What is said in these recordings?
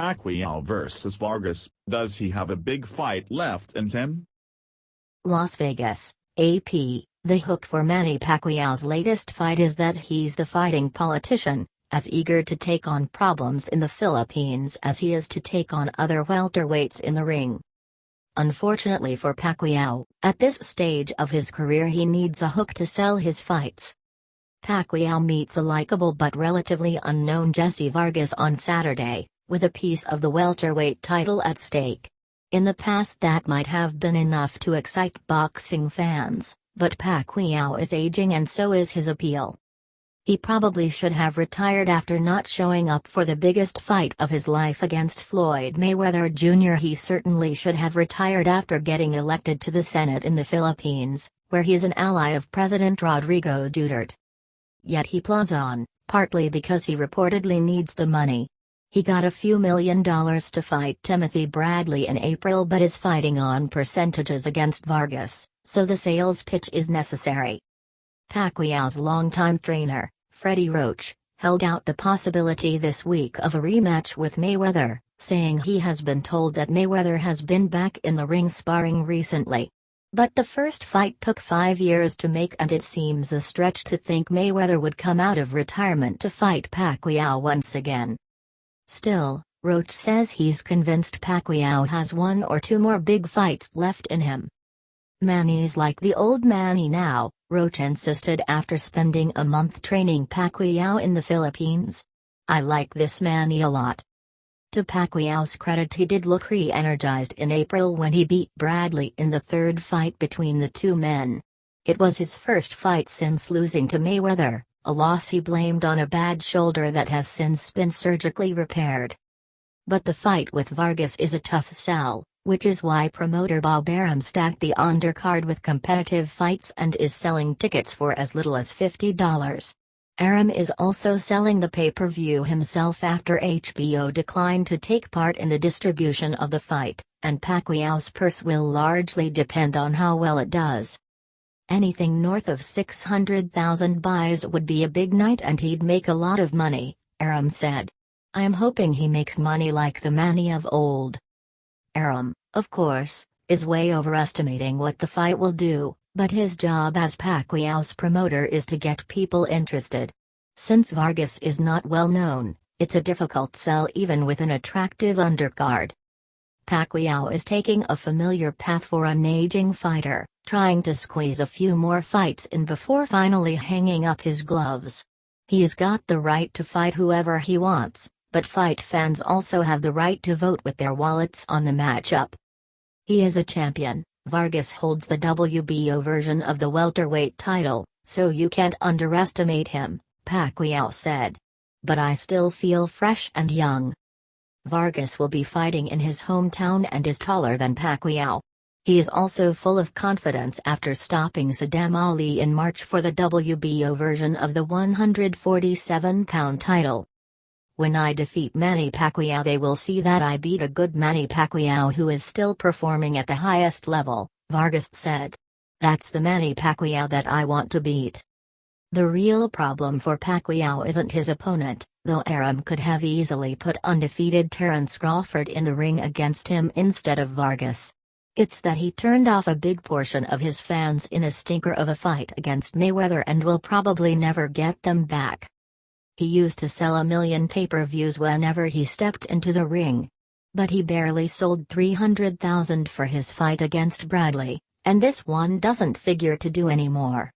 Pacquiao vs. Vargas, does he have a big fight left in him? Las Vegas, AP. The hook for Manny Pacquiao's latest fight is that he's the fighting politician, as eager to take on problems in the Philippines as he is to take on other welterweights in the ring. Unfortunately for Pacquiao, at this stage of his career he needs a hook to sell his fights. Pacquiao meets a likable but relatively unknown Jessie Vargas on Saturday, with a piece of the welterweight title at stake. In the past that might have been enough to excite boxing fans, but Pacquiao is aging and so is his appeal. He probably should have retired after not showing up for the biggest fight of his life against Floyd Mayweather Jr. He certainly should have retired after getting elected to the Senate in the Philippines, where he is an ally of President Rodrigo Duterte. Yet he plods on, partly because he reportedly needs the money. He got a few $1 million to fight Timothy Bradley in April but is fighting on percentages against Vargas, so the sales pitch is necessary. Pacquiao's longtime trainer, Freddie Roach, held out the possibility this week of a rematch with Mayweather, saying he has been told that Mayweather has been back in the ring sparring recently. But the first fight took 5 years to make and it seems a stretch to think Mayweather would come out of retirement to fight Pacquiao once again. Still, Roach says he's convinced Pacquiao has 1 or 2 more big fights left in him. Manny's like the old Manny now, Roach insisted after spending a month training Pacquiao in the Philippines. I like this Manny a lot. To Pacquiao's credit, he did look re-energized in April when he beat Bradley in the third fight between the two men. It was his first fight since losing to Mayweather, a loss he blamed on a bad shoulder that has since been surgically repaired. But the fight with Vargas is a tough sell, which is why promoter Bob Arum stacked the undercard with competitive fights and is selling tickets for as little as $50. Arum is also selling the pay-per-view himself after HBO declined to take part in the distribution of the fight, and Pacquiao's purse will largely depend on how well it does. Anything north of 600,000 buys would be a big night and he'd make a lot of money, Arum said. I am hoping he makes money like the Manny of old. Arum, of course, is way overestimating what the fight will do, but his job as Pacquiao's promoter is to get people interested. Since Vargas is not well known, it's a difficult sell even with an attractive undercard. Pacquiao is taking a familiar path for an aging fighter, trying to squeeze a few more fights in before finally hanging up his gloves. He's got the right to fight whoever he wants, but fight fans also have the right to vote with their wallets on the matchup. He is a champion. Vargas holds the WBO version of the welterweight title, so you can't underestimate him, Pacquiao said. But I still feel fresh and young. Vargas will be fighting in his hometown and is taller than Pacquiao. He is also full of confidence after stopping Saddam Ali in March for the WBO version of the 147-pound title. When I defeat Manny Pacquiao, they will see that I beat a good Manny Pacquiao who is still performing at the highest level, Vargas said. That's the Manny Pacquiao that I want to beat. The real problem for Pacquiao isn't his opponent, though Arum could have easily put undefeated Terence Crawford in the ring against him instead of Vargas. It's that he turned off a big portion of his fans in a stinker of a fight against Mayweather and will probably never get them back. He used to sell 1 million pay-per-views whenever he stepped into the ring. But he barely sold 300,000 for his fight against Bradley, and this one doesn't figure to do anymore.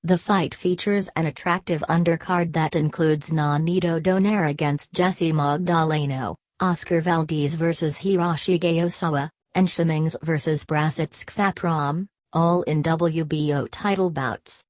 The fight features an attractive undercard that includes Nonito Donaire against Jesse Magdaleno, Oscar Valdez vs Hiroshige Osawa, and Shimings vs Brasitsk Faprom, all in WBO title bouts.